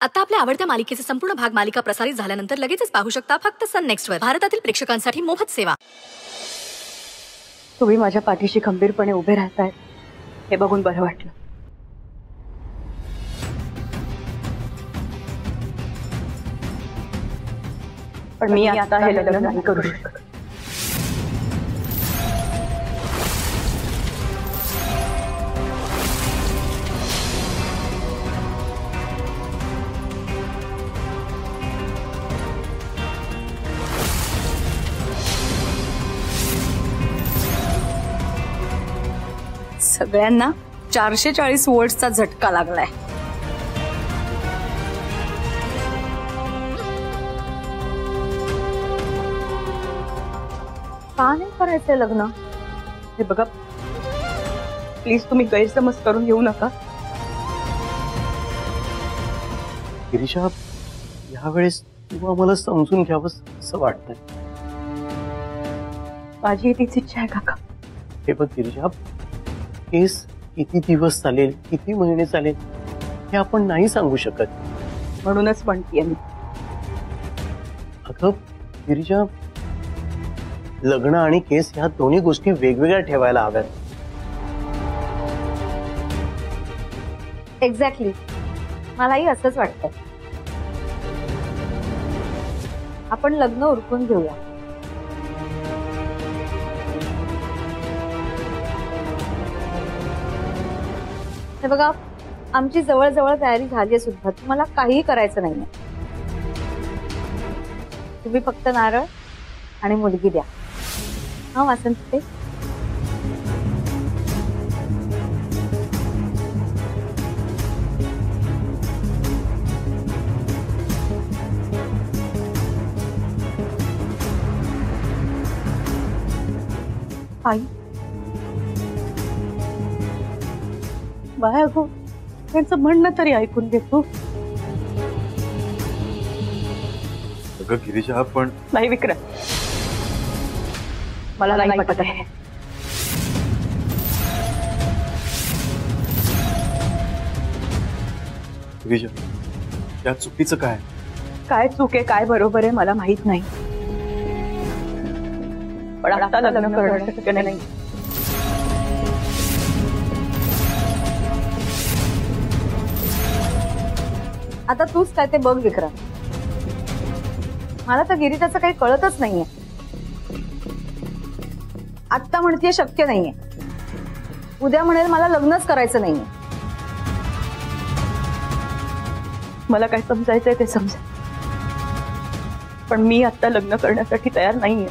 आता आपल्या आवडत्या मालिकेचे संपूर्ण भाग मालिका प्रसारित झाल्यानंतर लगेचच पाहू शकता फक्त सन नेक्स्ट वर। भारतातील प्रेक्षकांसाठी मोफत सेवा। तुम्ही माझ्या पाठीशी खंबीरपणे उभे राहताय हे बघून बरं वाटलं। पण मी आता हे लग्न नाही करू शकत। सगळ्यांना 440 वोल्ट्सचा झटका लागलाय। का नाही करायचंय लग्न? हे बघा प्लीज तुम्ही गैरसमज करून घेऊ नका। गिरीशा, यावेळेस तू आम्हाला समजून घ्यावंस असं वाटतंय। माझी तीच इच्छा आहे काका। हे बघ गिरीशा, केस किती दिवस चालेल, किती महिने चालेल हे आपण नाही सांगू शकत। म्हणूनच म्हणतेय मी। अगं गिरीशा, लग्न आणि केस ह्या दोन्ही गोष्टी वेगवेगळ्या ठेवायला हव्यात। एक्झॅक्टली, मलाही असंच वाटतं। आपण लग्न उरकून घेऊया। हे बघा, आमची जवळ तयारी झाली सुद्धा, तुम्हाला काहीही करायचं नाहीये। तुम्ही फक्त नारळ आणि मुलगी द्या। हा वासंती, आई बाया गो, त्यांचं म्हणणं तरी ऐकून घेतो। अगं गिरीशा, पण नाही विक्रम, मला नाही पटत आहे। गिरीशा, त्या चुकीचं काय? काय चूक आहे काय बरोबर आहे मला माहित नाही, पण आता लग्न करणं शक्य नाही। आता तूच काय ते बघ विक्रम। मला तर गिरीजाचं काही कळतच नाहीये। आत्ता म्हणतेय शक्य नाहीये, उद्या म्हणेल मला लग्नच करायचं नाहीये। मला काय समजायचंय ते समजा, पण मी आता लग्न करण्यासाठी तयार नाहीये।